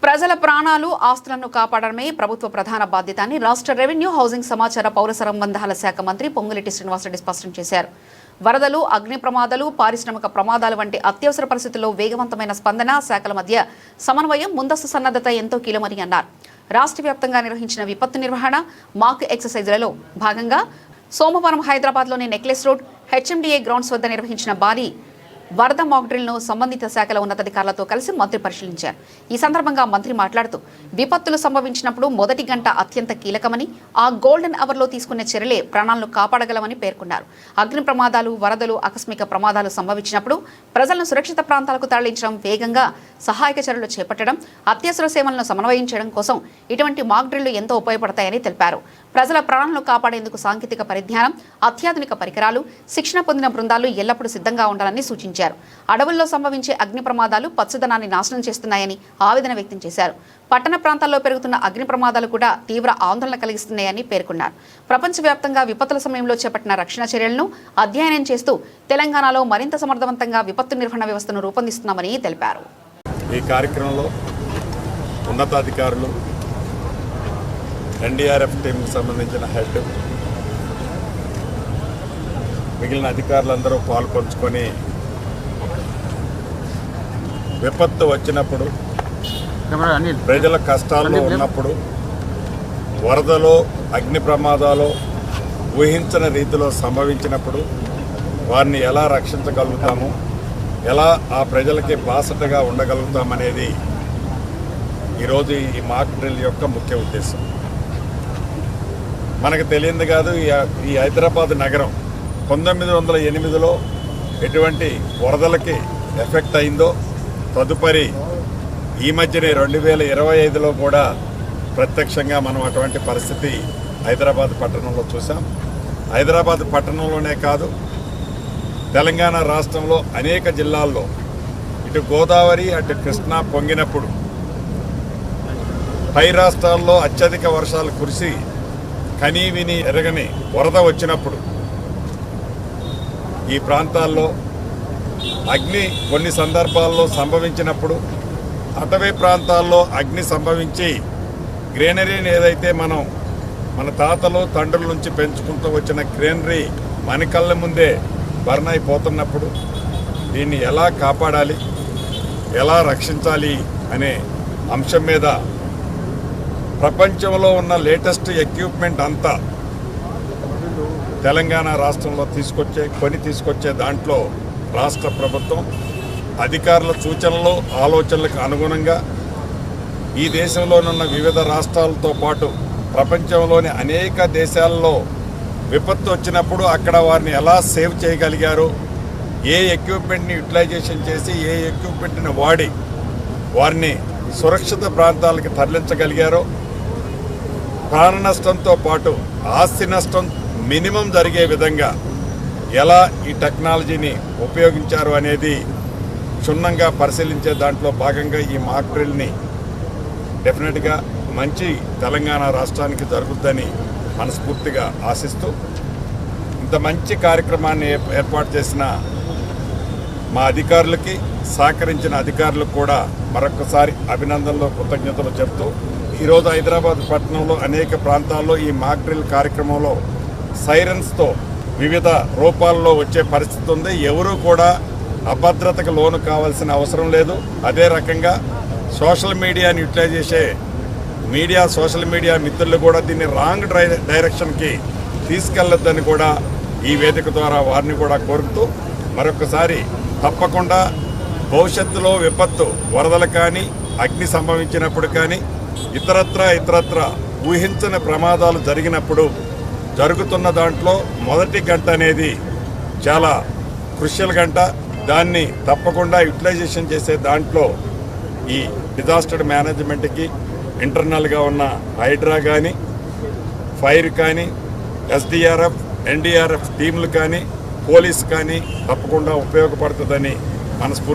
ప్రజల ప్రాణాలు ఆస్తులను కాపాడడమే ప్రభుత్వ ప్రధాన బాధ్యత అని రాష్ట్ర రెవెన్యూ హౌసింగ్ సమాచార పౌర సంబంధాల శాఖ మంత్రి పొంగులేటి శ్రీనివాసరెడ్డి స్పష్టం చేశారు. వరదలు, అగ్ని ప్రమాదాలు, పారిశ్రామిక ప్రమాదాలు వంటి అత్యవసర పరిస్థితుల్లో వేగవంతమైన స్పందన, శాఖల మధ్య సమన్వయం, ముందస్తు సన్నద్ధత ఎంతో కీలకమని అన్నారు. రాష్ట్ర వ్యాప్తంగా నిర్వహించిన విపత్తు నిర్వహణ మాక్ ఎక్సర్సైజ్లలో భాగంగా సోమవారం హైదరాబాద్లోని నెక్లెస్ రోడ్ హెచ్ఎండిఏ గ్రౌండ్స్ వద్ద నిర్వహించిన భారీ వరద మాక్ డ్రిల్ను సంబంధిత శాఖల ఉన్నతాధికారులతో కలిసి మంత్రి పరిశీలించారు. ఈ సందర్భంగా మంత్రి మాట్లాడుతూ విపత్తులు సంభవించినప్పుడు మొదటి గంట అత్యంత కీలకమని, ఆ గోల్డెన్ అవర్లో తీసుకునే చర్యలే ప్రాణాలను కాపాడగలమని పేర్కొన్నారు. అగ్ని ప్రమాదాలు, వరదలు, ఆకస్మిక ప్రమాదాలు సంభవించినప్పుడు ప్రజలను సురక్షిత ప్రాంతాలకు తరలించడం, వేగంగా సహాయక చర్యలు చేపట్టడం, అత్యవసర సేవలను సమన్వయించడం కోసం ఇటువంటి మాక్ డ్రిల్లు ఎంతో ఉపయోగపడతాయని తెలిపారు. ప్రజల ప్రాణాలను కాపాడేందుకు సాంకేతిక పరిజ్ఞానం, అత్యాధునిక పరికరాలు, శిక్షణ పొందిన బృందాలు ఎల్లప్పుడూ సిద్ధంగా ఉండాలని సూచించారు. అడవుల్లో సంభవించే అగ్ని ప్రమాదాలు పచ్చదనాన్ని నాశనం చేస్తున్నాయని ఆవేదన వ్యక్తం చేశారు. పట్టణ ప్రాంతాల్లో పెరుగుతున్న అగ్ని ప్రమాదాలు కూడా తీవ్ర ఆందోళన కలిగిస్తున్నాయని పేర్కొన్నారు. ప్రపంచవ్యాప్తంగా విపత్తుల సమయంలో చేపట్టిన రక్షణ చర్యలను అధ్యయనం చేస్తూ తెలంగాణలో మరింత సమర్థవంతంగా విపత్తు నిర్వహణ వ్యవస్థను రూపొందిస్తున్నామని తెలిపారు. ఈ కార్యక్రమంలో ఉన్నతాధికారులు, ఎన్డీఆర్ఎఫ్ టీంకి సంబంధించిన హెడ్, మిగిలిన అధికారులందరూ పాల్పంచుకొని విపత్తు వచ్చినప్పుడు, ప్రజల కష్టాల్లో ఉన్నప్పుడు, వరదలో, అగ్ని ప్రమాదాలు ఊహించని రీతిలో సంభవించినప్పుడు వారిని ఎలా రక్షించగలుగుతాము, ఎలా ఆ ప్రజలకి బాసటగా ఉండగలుగుతామనేది ఈరోజు ఈ మాక్ డ్రిల్ యొక్క ముఖ్య ఉద్దేశం. మనకు తెలియంది కాదు, ఈ హైదరాబాద్ నగరం 1908లో ఎటువంటి వరదలకి ఎఫెక్ట్ అయిందో, తదుపరి ఈ మధ్యనే 2025లో కూడా ప్రత్యక్షంగా మనం అటువంటి పరిస్థితి హైదరాబాద్ పట్టణంలో చూసాం. హైదరాబాద్ పట్టణంలోనే కాదు, తెలంగాణ రాష్ట్రంలో అనేక జిల్లాల్లో ఇటు గోదావరి, అటు కృష్ణా పొంగినప్పుడు, పై రాష్ట్రాల్లో అత్యధిక వర్షాలు కురిసి కనీ విని ఎరగని వరద వచ్చినప్పుడు ఈ ప్రాంతాల్లో అగ్ని కొన్ని సందర్భాల్లో సంభవించినప్పుడు, అటవీ ప్రాంతాల్లో అగ్ని సంభవించి గ్రీనరీని ఏదైతే మన తాతలు తండ్రుల నుంచి పెంచుకుంటూ వచ్చిన గ్రీనరీ మన కళ్ళ ముందే బర్న్ అయిపోతున్నప్పుడు దీన్ని ఎలా కాపాడాలి, ఎలా రక్షించాలి అనే అంశం మీద ప్రపంచంలో ఉన్న లేటెస్ట్ ఎక్విప్మెంట్ అంతా తెలంగాణ రాష్ట్రంలో తీసుకొచ్చే దాంట్లో రాష్ట్ర ప్రభుత్వం అధికారుల సూచనలు, ఆలోచనలకు అనుగుణంగా ఈ దేశంలోనున్న వివిధ రాష్ట్రాలతో పాటు ప్రపంచంలోని అనేక దేశాల్లో విపత్తు వచ్చినప్పుడు అక్కడ వారిని ఎలా సేవ్ చేయగలిగారు, ఏ ఎక్విప్మెంట్ని యూటిలైజేషన్ చేసి, ఏ ఎక్విప్మెంట్ని వాడి వారిని సురక్షిత ప్రాంతాలకి తరలించగలిగారో, ప్రాణ నష్టంతో పాటు ఆస్తి నష్టం మినిమం జరిగే విధంగా ఎలా ఈ టెక్నాలజీని ఉపయోగించారు అనేది క్షుణ్ణంగా పరిశీలించే దాంట్లో భాగంగా ఈ మాక్ డ్రిల్ని డెఫినెట్గా మంచి తెలంగాణ రాష్ట్రానికి జరుగుద్దని మనస్ఫూర్తిగా ఆశిస్తూ, ఇంత మంచి కార్యక్రమాన్ని ఏర్పాటు చేసిన మా అధికారులకి, సహకరించిన అధికారులకు కూడా మరొకసారి అభినందనలు, కృతజ్ఞతలు చెప్తూ, ఈరోజు హైదరాబాద్ పట్టణంలో అనేక ప్రాంతాల్లో ఈ మాక్ డ్రిల్ కార్యక్రమంలో సైరన్స్తో వివిధ రూపాల్లో వచ్చే పరిస్థితి ఉంది. ఎవరూ కూడా అభద్రతకు లోను కావాల్సిన అవసరం లేదు. అదే రకంగా సోషల్ మీడియాని యూటిలైజ్ చేసే సోషల్ మీడియా మిత్రులు కూడా దీన్ని రాంగ్ డైరెక్షన్కి తీసుకెళ్లొద్దని కూడా ఈ వేదిక ద్వారా వారిని కూడా కోరుతూ, మరొకసారి తప్పకుండా భవిష్యత్తులో విపత్తు, వరదలు కానీ, అగ్ని సంభవించినప్పుడు కానీ, ఇతరత్ర ఊహించని ప్రమాదాలు జరిగినప్పుడు జరుగుతున్న దాంట్లో మొదటి గంట అనేది చాలా క్రుషియల్ గంట. దాన్ని తప్పకుండా యూటిలైజేషన్ చేసే దాంట్లో ఈ డిజాస్టర్ మేనేజ్మెంట్కి ఇంటర్నల్గా ఉన్న హైడ్రా కానీ, ఫైర్ కానీ, ఎస్డీఆర్ఎఫ్, ఎన్డీఆర్ఎఫ్ టీంలు కానీ, పోలీస్ కానీ తప్పకుండా ఉపయోగపడుతుందని మనస్ఫూర్తి